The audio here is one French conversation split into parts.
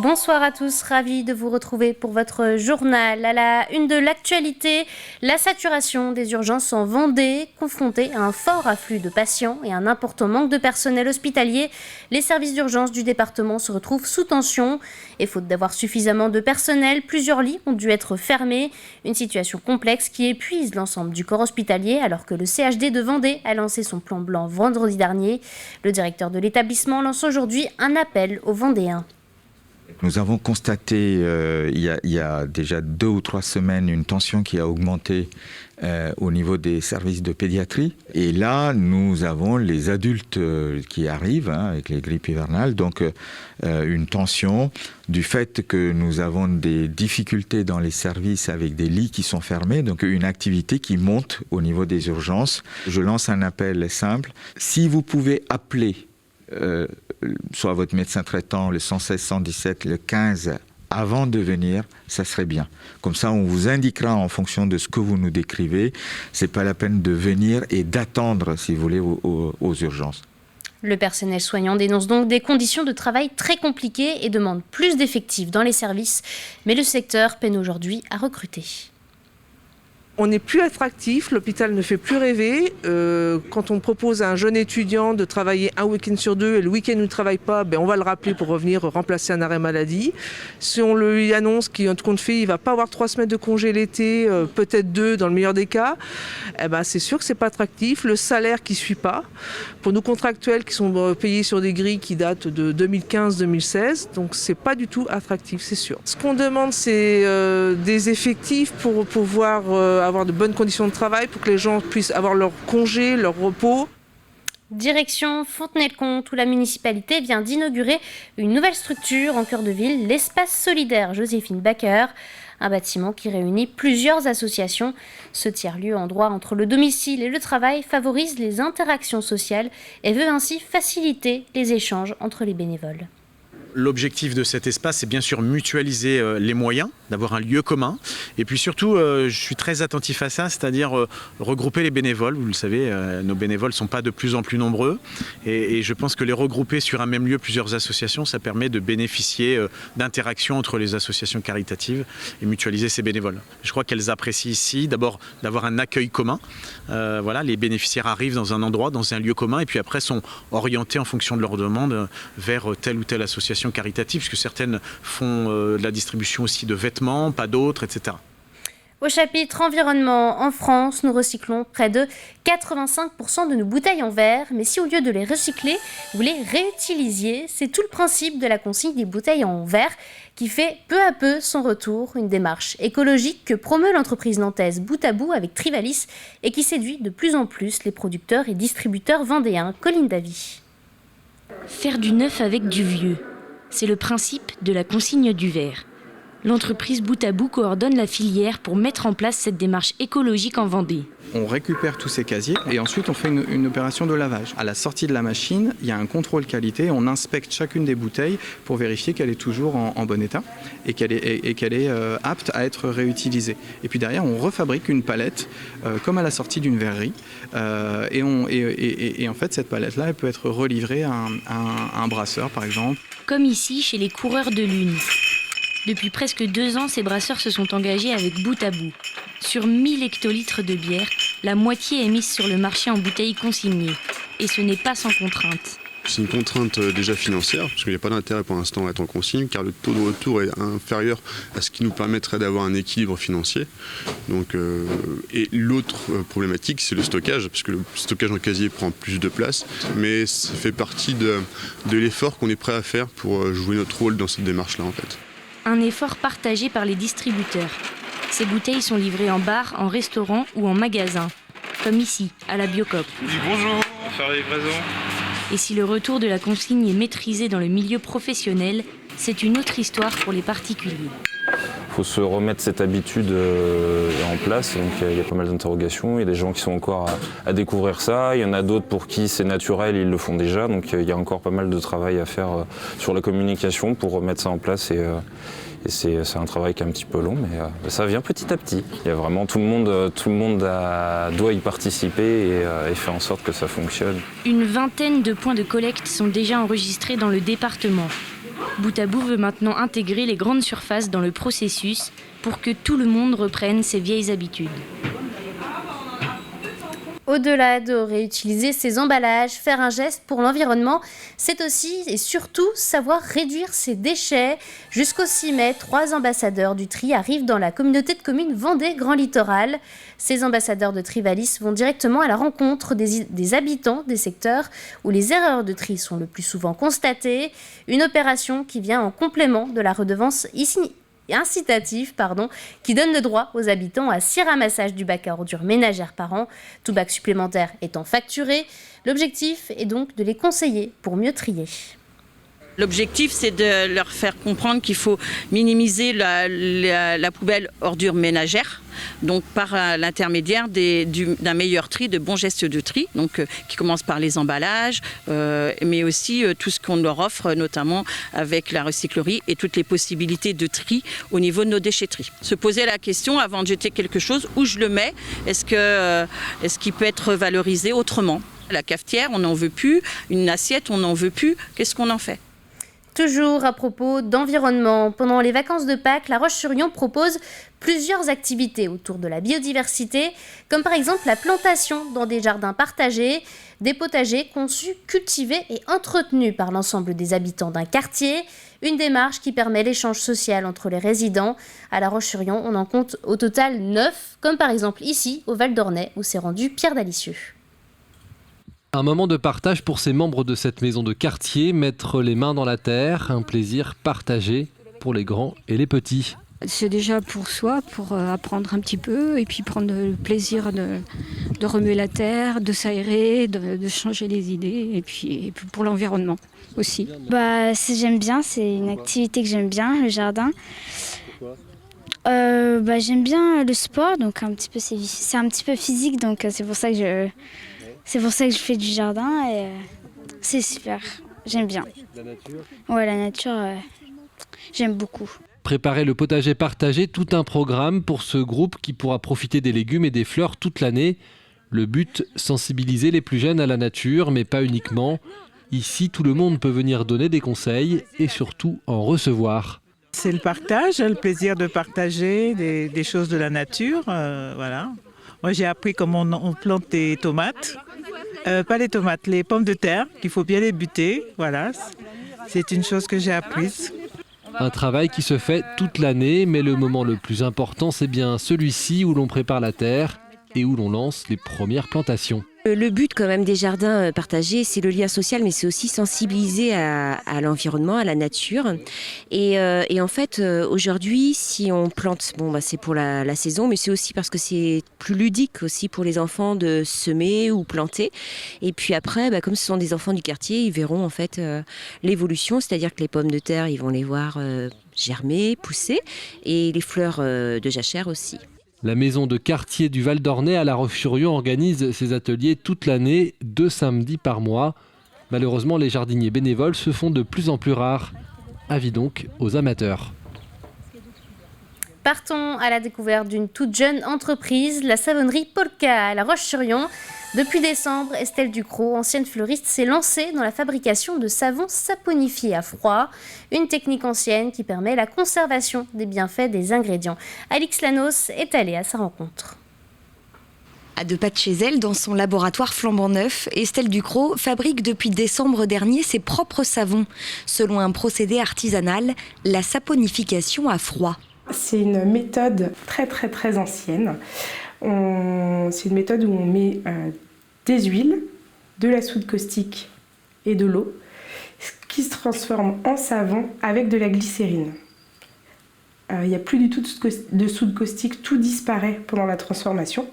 Bonsoir à tous, ravi de vous retrouver pour votre journal. À la une de l'actualité, la saturation des urgences en Vendée, confrontée à un fort afflux de patients et un important manque de personnel hospitalier. Les services d'urgence du département se retrouvent sous tension et faute d'avoir suffisamment de personnel, plusieurs lits ont dû être fermés. Une situation complexe qui épuise l'ensemble du corps hospitalier alors que le CHD de Vendée a lancé son plan blanc vendredi dernier. Le directeur de l'établissement lance aujourd'hui un appel aux Vendéens. Nous avons constaté il y a déjà 2 ou 3 semaines une tension qui a augmenté au niveau des services de pédiatrie. Et là, nous avons les adultes qui arrivent avec les grippes hivernales. Donc, une tension du fait que nous avons des difficultés dans les services avec des lits qui sont fermés. Donc, une activité qui monte au niveau des urgences. Je lance un appel simple. Si vous pouvez appeler soit votre médecin traitant, le 116, 117, le 15, avant de venir, ça serait bien. Comme ça, on vous indiquera en fonction de ce que vous nous décrivez. C'est pas la peine de venir et d'attendre, si vous voulez, aux urgences. Le personnel soignant dénonce donc des conditions de travail très compliquées et demande plus d'effectifs dans les services. Mais le secteur peine aujourd'hui à recruter. On n'est plus attractif, l'hôpital ne fait plus rêver. Quand on propose à un jeune étudiant de travailler un week-end sur 2 et le week-end où il ne travaille pas, on va le rappeler pour revenir remplacer un arrêt maladie. Si on lui annonce qu'il compte fait, il ne va pas avoir 3 semaines de congé l'été, peut-être 2 dans le meilleur des cas, c'est sûr que ce n'est pas attractif. Le salaire qui ne suit pas. Pour nos contractuels qui sont payés sur des grilles qui datent de 2015-2016, donc ce n'est pas du tout attractif, c'est sûr. Ce qu'on demande, c'est des effectifs pour pouvoir avoir de bonnes conditions de travail pour que les gens puissent avoir leur congé, leur repos. Direction Fontenay-le-Comte où la municipalité vient d'inaugurer une nouvelle structure en cœur de ville, l'espace solidaire Joséphine Baker. Un bâtiment qui réunit plusieurs associations. Ce tiers-lieu en droit entre le domicile et le travail favorise les interactions sociales et veut ainsi faciliter les échanges entre les bénévoles. L'objectif de cet espace, c'est bien sûr mutualiser les moyens, d'avoir un lieu commun. Et puis surtout, je suis très attentif à ça, c'est-à-dire regrouper les bénévoles. Vous le savez, nos bénévoles ne sont pas de plus en plus nombreux. Et je pense que les regrouper sur un même lieu plusieurs associations, ça permet de bénéficier d'interactions entre les associations caritatives et mutualiser ces bénévoles. Je crois qu'elles apprécient ici d'abord d'avoir un accueil commun. Les bénéficiaires arrivent dans un endroit, dans un lieu commun, et puis après sont orientés en fonction de leurs demandes vers telle ou telle association caritative, puisque certaines font de la distribution aussi de vêtements, pas d'autres, etc. Au chapitre environnement, en France, nous recyclons près de 85% de nos bouteilles en verre. Mais si au lieu de les recycler, vous les réutilisiez, c'est tout le principe de la consigne des bouteilles en verre qui fait peu à peu son retour. Une démarche écologique que promeut l'entreprise nantaise Bout à Bout avec Trivalis et qui séduit de plus en plus les producteurs et distributeurs vendéens. Colline Davy. Faire du neuf avec du vieux. C'est le principe de la consigne du verre. L'entreprise Bout à Bout coordonne la filière pour mettre en place cette démarche écologique en Vendée. On récupère tous ces casiers et ensuite on fait une opération de lavage. À la sortie de la machine, il y a un contrôle qualité. On inspecte chacune des bouteilles pour vérifier qu'elle est toujours en bon état et qu'elle est apte à être réutilisée. Et puis derrière, on refabrique une palette comme à la sortie d'une verrerie. Et en fait, cette palette-là, elle peut être relivrée à un brasseur, par exemple. Comme ici, chez les coureurs de lune. Depuis presque 2 ans, ces brasseurs se sont engagés avec Bout à Bout. Sur 1000 hectolitres de bière, la moitié est mise sur le marché en bouteilles consignées. Et ce n'est pas sans contrainte. C'est une contrainte déjà financière, parce qu'il n'y a pas d'intérêt pour l'instant à être en consigne, car le taux de retour est inférieur à ce qui nous permettrait d'avoir un équilibre financier. Et l'autre problématique, c'est le stockage, parce que le stockage en casier prend plus de place, mais ça fait partie de l'effort qu'on est prêt à faire pour jouer notre rôle dans cette démarche-là, en fait. Un effort partagé par les distributeurs. Ces bouteilles sont livrées en bar, en restaurant ou en magasin, comme ici, à la Biocoop. Bonjour, faire la livraison. Et si le retour de la consigne est maîtrisé dans le milieu professionnel, c'est une autre histoire pour les particuliers. Il faut se remettre cette habitude en place, donc il y a pas mal d'interrogations, il y a des gens qui sont encore à découvrir ça, il y en a d'autres pour qui c'est naturel, ils le font déjà, donc il y a encore pas mal de travail à faire sur la communication pour remettre ça en place et c'est un travail qui est un petit peu long, mais ça vient petit à petit. Il y a vraiment tout le monde doit y participer et faire en sorte que ça fonctionne. Une vingtaine de points de collecte sont déjà enregistrés dans le département. Boutabou veut maintenant intégrer les grandes surfaces dans le processus pour que tout le monde reprenne ses vieilles habitudes. Au-delà de réutiliser ses emballages, faire un geste pour l'environnement, c'est aussi et surtout savoir réduire ses déchets. Jusqu'au 6 mai, 3 ambassadeurs du tri arrivent dans la communauté de communes Vendée Grand Littoral. Ces ambassadeurs de Trivalis vont directement à la rencontre des habitants des secteurs où les erreurs de tri sont le plus souvent constatées. Une opération qui vient en complément de la redevance incitatif, qui donne le droit aux habitants à 6 ramassages du bac à ordures ménagères par an, tout bac supplémentaire étant facturé. L'objectif est donc de les conseiller pour mieux trier. L'objectif, c'est de leur faire comprendre qu'il faut minimiser la poubelle ordures ménagères, donc par l'intermédiaire d'un meilleur tri, de bons gestes de tri, donc qui commence par les emballages, mais aussi tout ce qu'on leur offre, notamment avec la recyclerie et toutes les possibilités de tri au niveau de nos déchetteries. Se poser la question avant de jeter quelque chose, où je le mets, est-ce qu'il peut être valorisé autrement? La cafetière, on n'en veut plus, une assiette, on n'en veut plus, qu'est-ce qu'on en fait? Toujours à propos d'environnement, pendant les vacances de Pâques, La Roche-sur-Yon propose plusieurs activités autour de la biodiversité, comme par exemple la plantation dans des jardins partagés, des potagers conçus, cultivés et entretenus par l'ensemble des habitants d'un quartier, une démarche qui permet l'échange social entre les résidents. À La Roche-sur-Yon, on en compte au total 9, comme par exemple ici, au Val d'Ornay, où s'est rendu Pierre Dalicieux. Un moment de partage pour ces membres de cette maison de quartier, mettre les mains dans la terre, un plaisir partagé pour les grands et les petits. C'est déjà pour soi, pour apprendre un petit peu et puis prendre le plaisir de remuer la terre, de s'aérer, de changer les idées et puis pour l'environnement aussi. J'aime bien, c'est une activité que j'aime bien, le jardin. J'aime bien le sport, donc c'est un petit peu physique, donc c'est pour ça que je fais du jardin et c'est super, j'aime bien. La nature ? Ouais, la nature, j'aime beaucoup. Préparer le potager partagé, tout un programme pour ce groupe qui pourra profiter des légumes et des fleurs toute l'année. Le but, sensibiliser les plus jeunes à la nature, mais pas uniquement. Ici, tout le monde peut venir donner des conseils et surtout en recevoir. C'est le partage, le plaisir de partager des choses de la nature, voilà. Moi, j'ai appris comment on plante des tomates. Pas les tomates, les pommes de terre, qu'il faut bien les buter. Voilà, c'est une chose que j'ai apprise. Un travail qui se fait toute l'année, mais le moment le plus important, c'est bien celui-ci où l'on prépare la terre et où l'on lance les premières plantations. Le but quand même des jardins partagés, c'est le lien social, mais c'est aussi sensibiliser à l'environnement, à la nature. Et en fait, aujourd'hui, si on plante, c'est pour la saison, mais c'est aussi parce que c'est plus ludique aussi pour les enfants de semer ou planter. Et puis après, comme ce sont des enfants du quartier, ils verront en fait l'évolution, c'est-à-dire que les pommes de terre, ils vont les voir germer, pousser, et les fleurs de jachère aussi. La maison de quartier du Val d'Ornay à La Roche-sur-Yon organise ses ateliers toute l'année, 2 samedis par mois. Malheureusement, les jardiniers bénévoles se font de plus en plus rares. Avis donc aux amateurs. Partons à la découverte d'une toute jeune entreprise, la savonnerie Polka à La Roche-sur-Yon. Depuis décembre, Estelle Ducrot, ancienne fleuriste, s'est lancée dans la fabrication de savons saponifiés à froid, une technique ancienne qui permet la conservation des bienfaits des ingrédients. Alix Lanos est allée à sa rencontre. À 2 pas de chez elle, dans son laboratoire flambant neuf, Estelle Ducrot fabrique depuis décembre dernier ses propres savons, selon un procédé artisanal, la saponification à froid. C'est une méthode très ancienne. C'est une méthode où on met des huiles, de la soude caustique et de l'eau, qui se transforme en savon avec de la glycérine. Il n'y a plus du tout de soude caustique, tout disparaît pendant la transformation.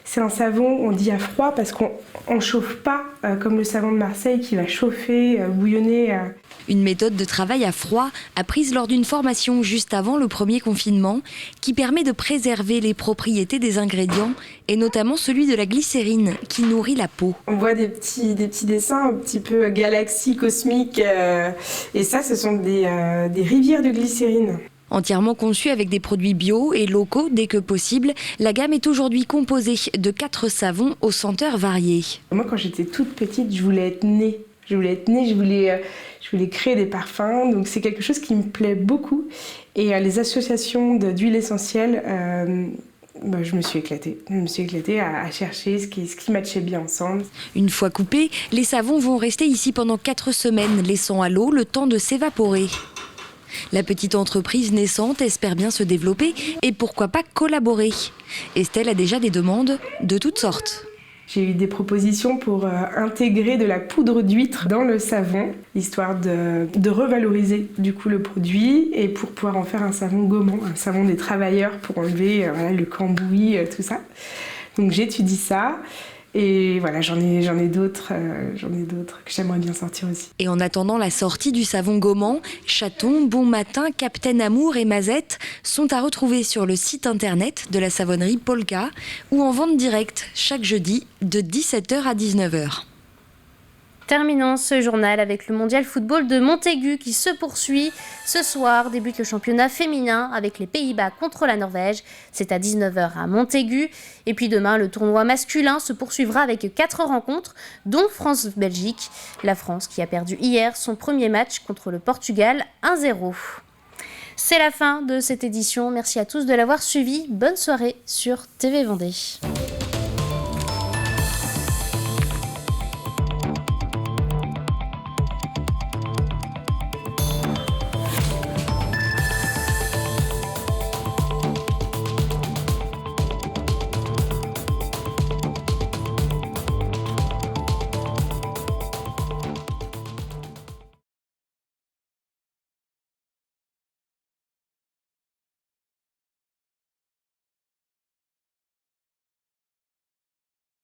C'est un savon, on dit à froid, parce qu'on ne chauffe pas comme le savon de Marseille qui va chauffer, bouillonner. Une méthode de travail à froid apprise lors d'une formation juste avant le premier confinement qui permet de préserver les propriétés des ingrédients et notamment celui de la glycérine qui nourrit la peau. On voit des petits dessins un petit peu galaxies cosmiques et ça, ce sont des rivières de glycérine. Entièrement conçue avec des produits bio et locaux dès que possible, la gamme est aujourd'hui composée de 4 savons aux senteurs variées. Moi, quand j'étais toute petite, je voulais être née. Je voulais être née, je voulais créer des parfums, donc c'est quelque chose qui me plaît beaucoup. Et les associations d'huile essentielle, je me suis éclatée. Je me suis éclatée à chercher ce qui matchait bien ensemble. Une fois coupés, les savons vont rester ici pendant 4 semaines, laissant à l'eau le temps de s'évaporer. La petite entreprise naissante espère bien se développer et pourquoi pas collaborer. Estelle a déjà des demandes de toutes sortes. J'ai eu des propositions pour intégrer de la poudre d'huître dans le savon, histoire de revaloriser du coup le produit et pour pouvoir en faire un savon gommant, un savon des travailleurs pour enlever le cambouis, tout ça. Donc j'étudie ça. Et voilà, j'en ai d'autres que j'aimerais bien sortir aussi. Et en attendant la sortie du savon gommant, Chaton, Bon Matin, Captain Amour et Mazette sont à retrouver sur le site internet de la savonnerie Polka ou en vente directe chaque jeudi de 17h à 19h. Terminons ce journal avec le mondial football de Montaigu qui se poursuit. Ce soir débute le championnat féminin avec les Pays-Bas contre la Norvège. C'est à 19h à Montaigu. Et puis demain, le tournoi masculin se poursuivra avec 4 rencontres, dont France-Belgique. La France qui a perdu hier son premier match contre le Portugal 1-0. C'est la fin de cette édition. Merci à tous de l'avoir suivi. Bonne soirée sur TV Vendée.